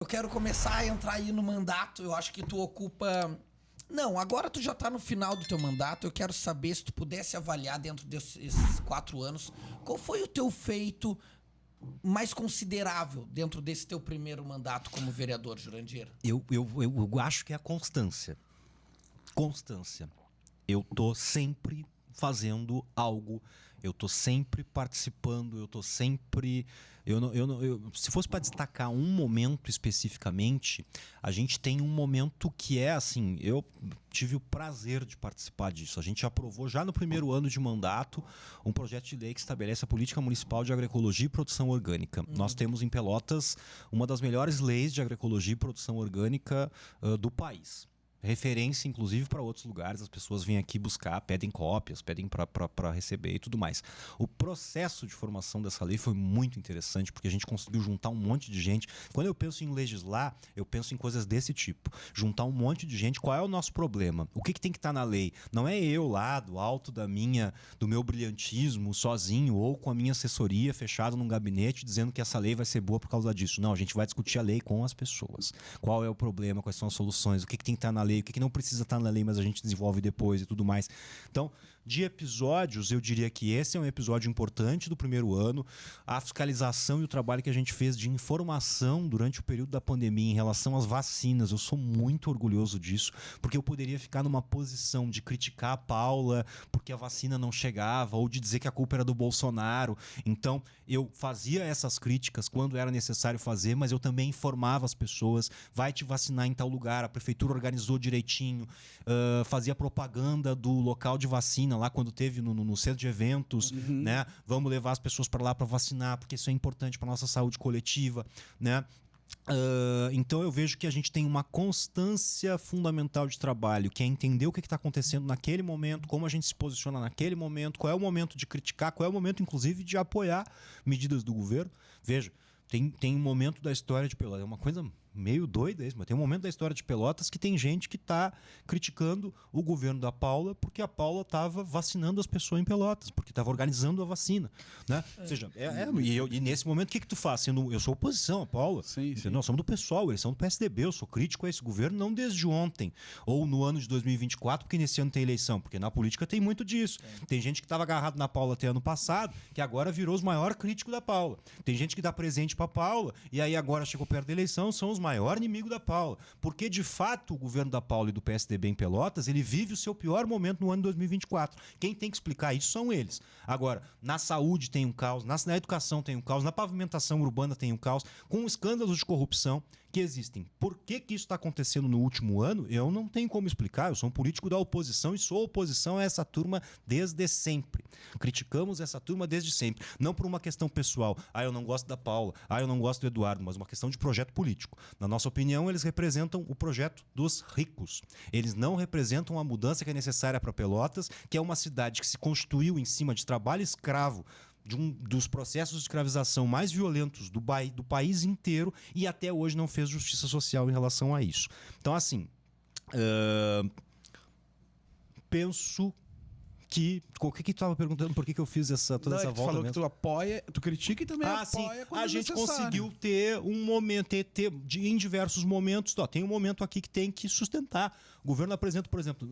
Eu quero começar a entrar aí no mandato. Eu acho que tu ocupa... Não, agora tu já tá no final do teu mandato. Eu quero saber, se tu pudesse avaliar dentro desses 4 anos, qual foi o teu feito mais considerável dentro desse teu primeiro mandato como vereador, Jurandir? Eu acho que é a constância. Constância. Eu tô sempre fazendo algo, eu tô sempre participando, eu tô sempre... se fosse para destacar um momento especificamente, a gente tem um momento que é assim, eu tive o prazer de participar disso. A gente aprovou já no primeiro ano de mandato um projeto de lei que estabelece a política municipal de agroecologia e produção orgânica. Nós temos em Pelotas uma das melhores leis de agroecologia e produção orgânica do país. Referência, inclusive, para outros lugares. As pessoas vêm aqui buscar, pedem cópias, pedem para receber e tudo mais. O processo de formação dessa lei foi muito interessante, porque a gente conseguiu juntar um monte de gente. Quando eu penso em legislar, eu penso em coisas desse tipo. Juntar um monte de gente. Qual é o nosso problema? O que tem que estar na lei? Não é eu lá, do alto do meu brilhantismo, sozinho, ou com a minha assessoria, fechado num gabinete, dizendo que essa lei vai ser boa por causa disso. Não, a gente vai discutir a lei com as pessoas. Qual é o problema? Quais são as soluções? O que tem que estar na lei, o que não precisa estar na lei, mas a gente desenvolve depois e tudo mais. Então, de episódios, eu diria que esse é um episódio importante do primeiro ano. A fiscalização e o trabalho que a gente fez de informação durante o período da pandemia em relação às vacinas, eu sou muito orgulhoso disso, porque eu poderia ficar numa posição de criticar a Paula porque a vacina não chegava, ou de dizer que a culpa era do Bolsonaro. Então, eu fazia essas críticas quando era necessário fazer, mas eu também informava as pessoas, vai te vacinar em tal lugar, a prefeitura organizou direitinho, fazia propaganda do local de vacina lá quando teve no centro de eventos, né? Vamos levar as pessoas para lá para vacinar, porque isso é importante para nossa saúde coletiva, né? Então eu vejo que a gente tem uma constância fundamental de trabalho, que é entender o que está acontecendo naquele momento, como a gente se posiciona naquele momento, qual é o momento de criticar, qual é o momento, inclusive, de apoiar medidas do governo. Veja, tem um momento da história de Pelotas, é uma coisa meio doida isso, mas tem um momento da história de Pelotas que tem gente que está criticando o governo da Paula porque a Paula estava vacinando as pessoas em Pelotas, porque estava organizando a vacina, né? Ou seja, e nesse momento o que tu faz? Eu sou oposição a Paula, sim. Nós somos do PSOL, eles são do PSDB, eu sou crítico a esse governo não desde ontem, ou no ano de 2024, porque nesse ano tem eleição, porque na política tem muito disso. Tem gente que estava agarrado na Paula até ano passado, que agora virou os maiores críticos da Paula. Tem gente que dá presente para Paula, e aí agora chegou perto da eleição, são os maior inimigo da Paula, porque de fato o governo da Paula e do PSDB em Pelotas, ele vive o seu pior momento no ano de 2024. Quem tem que explicar isso são eles. Agora, na saúde tem um caos, na educação tem um caos, na pavimentação urbana tem um caos, com escândalos de corrupção que existem. Por que isso está acontecendo no último ano? Eu não tenho como explicar, eu sou um político da oposição e sou oposição a essa turma desde sempre. Criticamos essa turma desde sempre. Não por uma questão pessoal, eu não gosto da Paula, eu não gosto do Eduardo, mas uma questão de projeto político. Na nossa opinião, eles representam o projeto dos ricos. Eles não representam a mudança que é necessária para Pelotas, que é uma cidade que se constituiu em cima de trabalho escravo, de um dos processos de escravização mais violentos do país inteiro, e até hoje não fez justiça social em relação a isso. Então, assim, penso que... O que tu estava perguntando? Por que eu fiz toda essa volta? Tu falou mesmo? que tu apoia, tu critica e também apoia sim. quando A é gente necessário. conseguiu ter um momento, em diversos momentos, tem um momento aqui que tem que sustentar. O governo apresenta, por exemplo,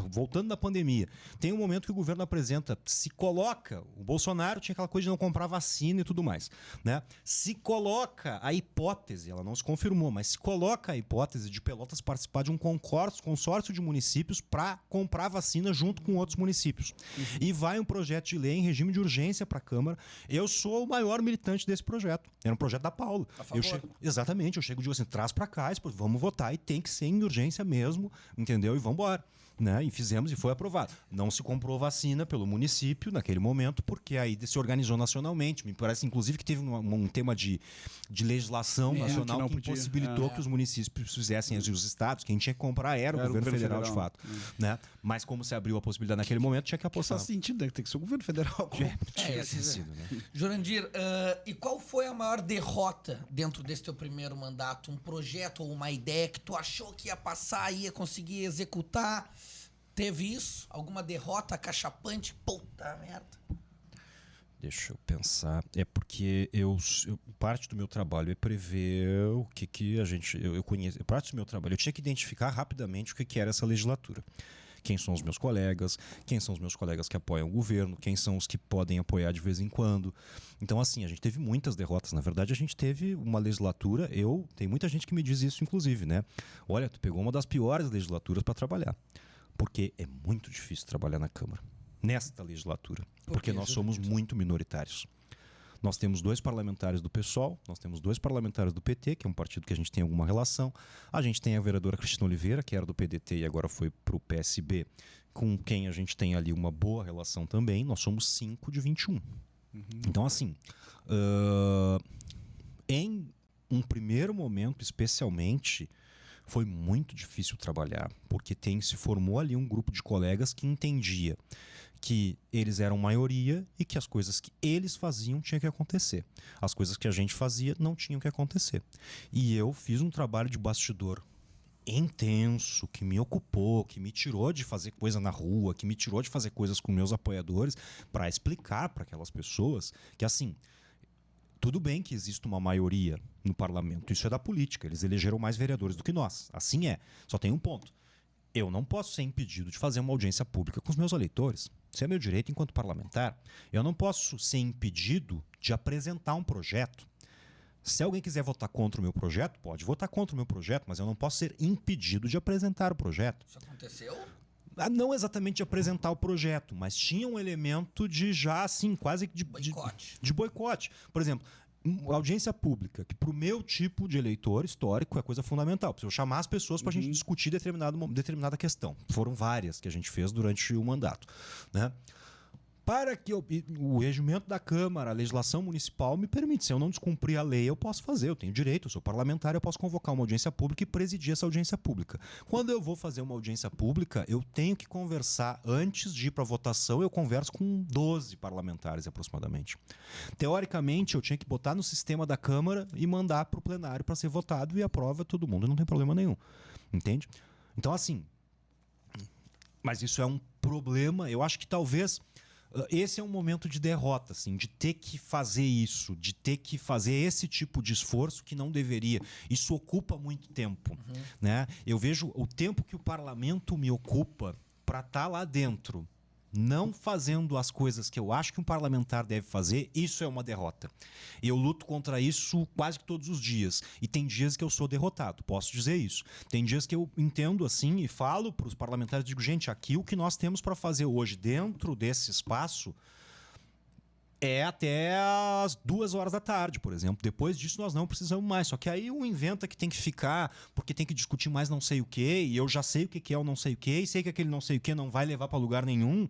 voltando da pandemia, tem um momento que o governo apresenta, se coloca, o Bolsonaro tinha aquela coisa de não comprar vacina e tudo mais, né? Se coloca a hipótese, ela não se confirmou, mas se coloca a hipótese de Pelotas participar de um consórcio de municípios para comprar vacina junto com outros municípios. E vai um projeto de lei em regime de urgência para a Câmara. Eu sou o maior militante desse projeto. Era um projeto da Paula. Exatamente, eu chego e digo assim, traz para cá, vamos votar, e tem que ser em urgência mesmo, entendeu? E vamos embora. Né? E fizemos e foi aprovado. Não se comprou vacina pelo município naquele momento, porque aí se organizou nacionalmente. Me parece, inclusive, que teve um tema de legislação nacional que impossibilitou que os municípios fizessem, os estados, quem tinha que comprar era o governo federal, de fato. Né? Mas como se abriu a possibilidade naquele momento, tinha que apostar. Faz sentido, né? Tem que ser o governo federal. Tinha sido, né? Jurandir, e qual foi a maior derrota dentro desse teu primeiro mandato? Um projeto ou uma ideia que tu achou que ia passar, ia conseguir executar? Teve isso? Alguma derrota cachapante? Puta merda. Deixa eu pensar. É porque parte do meu trabalho é prever o que a gente... Eu conheço. Parte do meu trabalho, eu tinha que identificar rapidamente o que era essa legislatura. Quem são os meus colegas, quem são os meus colegas que apoiam o governo, quem são os que podem apoiar de vez em quando. Então, assim, a gente teve muitas derrotas. Na verdade, a gente teve uma legislatura... Tem muita gente que me diz isso, inclusive, né? Olha, tu pegou uma das piores legislaturas para trabalhar. Porque é muito difícil trabalhar na Câmara. Nesta legislatura. Porque nós somos muito minoritários. Nós temos 2 parlamentares do PSOL, nós temos 2 parlamentares do PT, que é um partido que a gente tem alguma relação. A gente tem a vereadora Cristina Oliveira, que era do PDT e agora foi para o PSB, com quem a gente tem ali uma boa relação também. Nós somos 5 de 21. Então, assim, em um primeiro momento, especialmente, foi muito difícil trabalhar, porque se formou ali um grupo de colegas que entendia que eles eram maioria e que as coisas que eles faziam tinham que acontecer. As coisas que a gente fazia não tinham que acontecer. E eu fiz um trabalho de bastidor intenso, que me ocupou, que me tirou de fazer coisa na rua, que me tirou de fazer coisas com meus apoiadores, para explicar para aquelas pessoas que, assim, tudo bem que existe uma maioria no parlamento, isso é da política, eles elegeram mais vereadores do que nós, assim é. Só tem um ponto. Eu não posso ser impedido de fazer uma audiência pública com os meus eleitores. Isso é meu direito enquanto parlamentar. Eu não posso ser impedido de apresentar um projeto. Se alguém quiser votar contra o meu projeto, pode votar contra o meu projeto, mas eu não posso ser impedido de apresentar o projeto. Isso aconteceu? Não exatamente de apresentar o projeto, mas tinha um elemento de já, assim, quase de boicote. De boicote. Por exemplo, audiência pública, que para o meu tipo de eleitor histórico é coisa fundamental. Preciso chamar as pessoas para a gente discutir determinada questão. Foram várias que a gente fez durante o mandato, né? Para que o regimento da Câmara, a legislação municipal me permite. Se eu não descumprir a lei, eu posso fazer. Eu tenho direito, eu sou parlamentar, eu posso convocar uma audiência pública e presidir essa audiência pública. Quando eu vou fazer uma audiência pública, eu tenho que conversar antes de ir para a votação. Eu converso com 12 parlamentares aproximadamente. Teoricamente, eu tinha que botar no sistema da Câmara e mandar para o plenário para ser votado e aprova todo mundo. Não tem problema nenhum. Entende? Então, assim... Mas isso é um problema. Eu acho que talvez... Esse é um momento de derrota, assim, de ter que fazer isso, de ter que fazer esse tipo de esforço que não deveria. Isso ocupa muito tempo, né? Eu vejo o tempo que o parlamento me ocupa para estar lá dentro, não fazendo as coisas que eu acho que um parlamentar deve fazer. Isso é uma derrota. Eu luto contra isso quase que todos os dias. E tem dias que eu sou derrotado, posso dizer isso. Tem dias que eu entendo assim e falo para os parlamentares, digo, gente, aqui o que nós temos para fazer hoje dentro desse espaço é até as 2h da tarde, por exemplo. Depois disso nós não precisamos mais. Só que aí um inventa que tem que ficar, porque tem que discutir mais não sei o quê, e eu já sei o que é o não sei o quê, e sei que aquele não sei o quê não vai levar para lugar nenhum,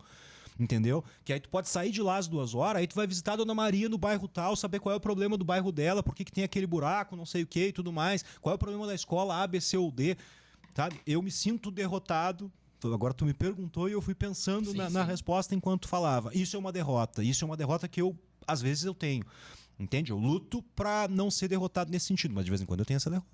entendeu? Que aí tu pode sair de lá às 2h, aí tu vai visitar a Dona Maria no bairro tal, saber qual é o problema do bairro dela, por que tem aquele buraco, não sei o quê e tudo mais, qual é o problema da escola A, B, C ou D, sabe? Eu me sinto derrotado. Agora tu me perguntou e eu fui pensando na resposta enquanto tu falava. Isso é uma derrota. Isso é uma derrota que às vezes eu tenho. Entende? Eu luto pra não ser derrotado nesse sentido, mas de vez em quando eu tenho essa derrota.